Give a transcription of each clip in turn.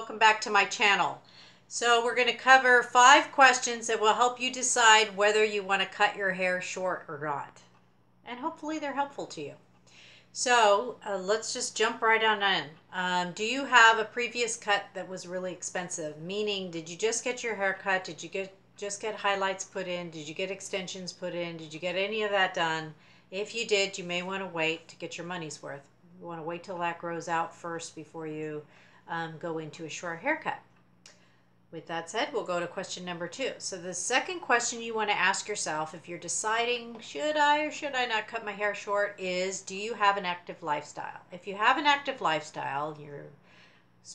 Welcome back to my channel. So we're going to cover 5 questions that will help you decide whether you want to cut your hair short or not. And hopefully they're helpful to you. So let's just jump right on in. Do you have a previous cut that was really expensive? Meaning, did you just get your hair cut? Did you just get highlights put in? Did you get extensions put in? Did you get any of that done? If you did, you may want to wait to get your money's worth. You want to wait till that grows out first before you go into a short haircut. With that said, we'll go to question number 2. So the second question you want to ask yourself if you're deciding should I or should I not cut my hair short is, do you have an active lifestyle? If you have an active lifestyle, you're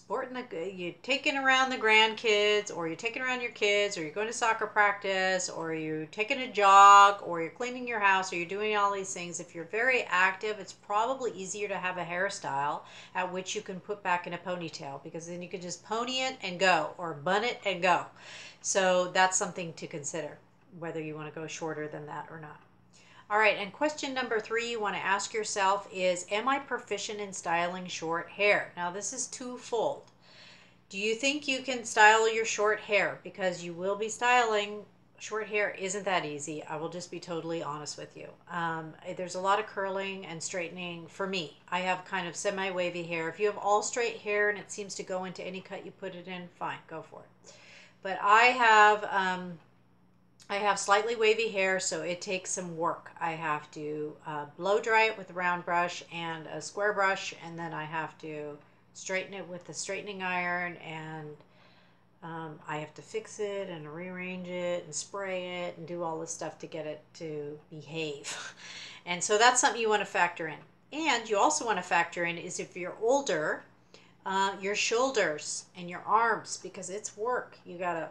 you're taking around the grandkids, or you're taking around your kids, or you're going to soccer practice, or you're taking a jog, or you're cleaning your house, or you're doing all these things. If you're very active, it's probably easier to have a hairstyle at which you can put back in a ponytail, because then you can just pony it and go, or bun it and go. So that's something to consider, whether you want to go shorter than that or not. All right, and question number 3 you want to ask yourself is, am I proficient in styling short hair? Now this is twofold. Do you think you can style your short hair? Because you will be styling short hair. Isn't that easy? I will just be totally honest with you. There's a lot of curling and straightening for me. I have kind of semi-wavy hair. If you have all straight hair and it seems to go into any cut you put it in, fine, go for it. But I have slightly wavy hair, so it takes some work. I have to blow dry it with a round brush and a square brush, and then I have to straighten it with the straightening iron, and I have to fix it and rearrange it and spray it and do all this stuff to get it to behave. And so that's something you want to factor in. And you also want to factor in is, if you're older, your shoulders and your arms, because it's work. You're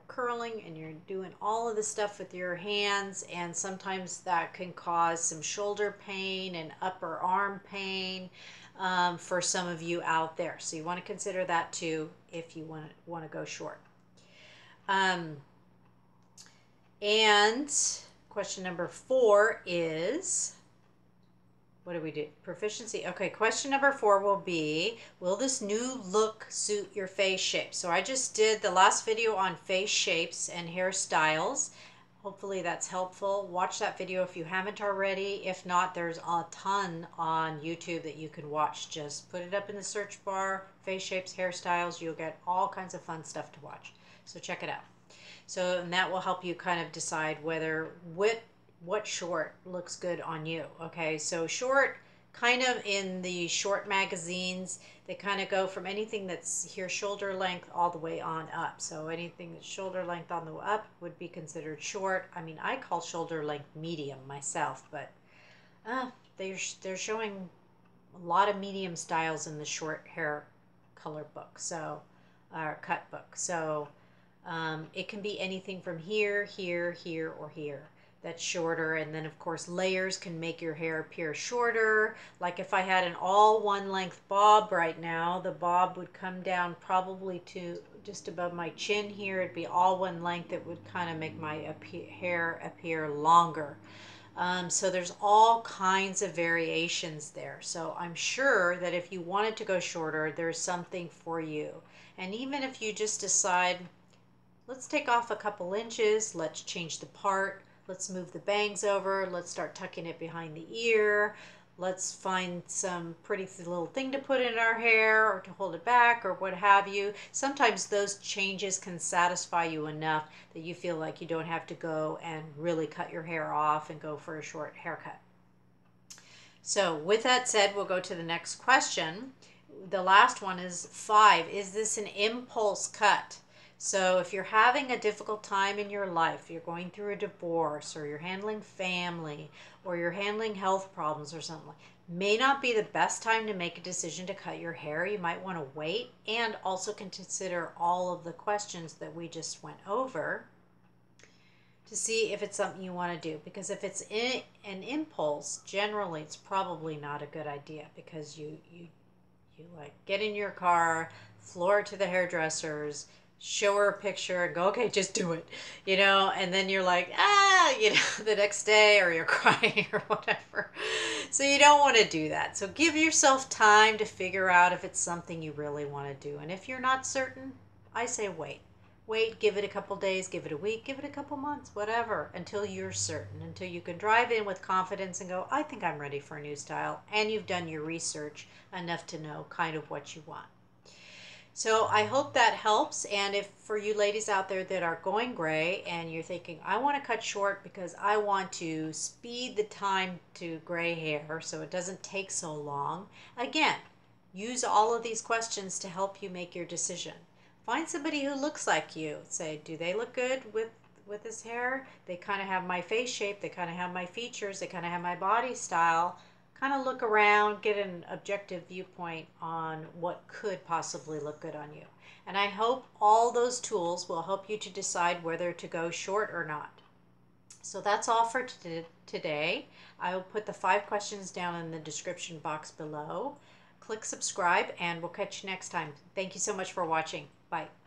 curling and you're doing all of the stuff with your hands, and sometimes that can cause some shoulder pain and upper arm pain for some of you out there. So you want to consider that too if you want to go short. And question number 4 is, what do we do? Proficiency. Okay, question number 4 will be, will this new look suit your face shape? So I just did the last video on face shapes and hairstyles. Hopefully that's helpful. Watch that video if you haven't already. If not, there's a ton on YouTube that you can watch. Just put it up in the search bar, face shapes, hairstyles. You'll get all kinds of fun stuff to watch. So check it out. So, and that will help you kind of decide what short looks good on you. Okay, so short, kind of in the short magazines, they kind of go from anything that's here shoulder length all the way on up. So anything that's shoulder length on the up would be considered short. I mean, I call shoulder length medium myself, but they're showing a lot of medium styles in the short hair color book, so cut book. So it can be anything from here, here, here, or here. That's shorter. And then of course layers can make your hair appear shorter. Like if I had an all one length bob right now, the bob would come down probably to just above my chin here. It'd be all one length. It would kind of make my hair appear longer. So there's all kinds of variations there. So I'm sure that if you wanted to go shorter, there's something for you. And even if you just decide, let's take off a couple inches, let's change the part, let's move the bangs over, let's start tucking it behind the ear, let's find some pretty little thing to put in our hair or to hold it back or what have you. Sometimes those changes can satisfy you enough that you feel like you don't have to go and really cut your hair off and go for a short haircut. So with that said, we'll go to the next question. The last one is 5. Is this an impulse cut? So if you're having a difficult time in your life, you're going through a divorce, or you're handling family, or you're handling health problems or something, may not be the best time to make a decision to cut your hair. You might want to wait, and also consider all of the questions that we just went over to see if it's something you want to do. Because if it's an impulse, generally it's probably not a good idea, because you like get in your car, floor it to the hairdressers, show her a picture and go, okay, just do it, and then you're like, the next day, or you're crying or whatever. So you don't want to do that. So give yourself time to figure out if it's something you really want to do. And if you're not certain, I say wait. Wait, give it a couple days, give it a week, give it a couple months, whatever, until you're certain, until you can drive in with confidence and go, I think I'm ready for a new style. And you've done your research enough to know kind of what you want. So I hope that helps. And if for you ladies out there that are going gray and you're thinking, I want to cut short because I want to speed the time to gray hair so it doesn't take so long, again, use all of these questions to help you make your decision. Find somebody who looks like you. Say, do they look good with this hair? They kind of have my face shape. They kind of have my features. They kind of have my body style. Kind of look around, get an objective viewpoint on what could possibly look good on you. And I hope all those tools will help you to decide whether to go short or not. So that's all for today. I will put the 5 questions down in the description box below. Click subscribe and we'll catch you next time. Thank you so much for watching. Bye.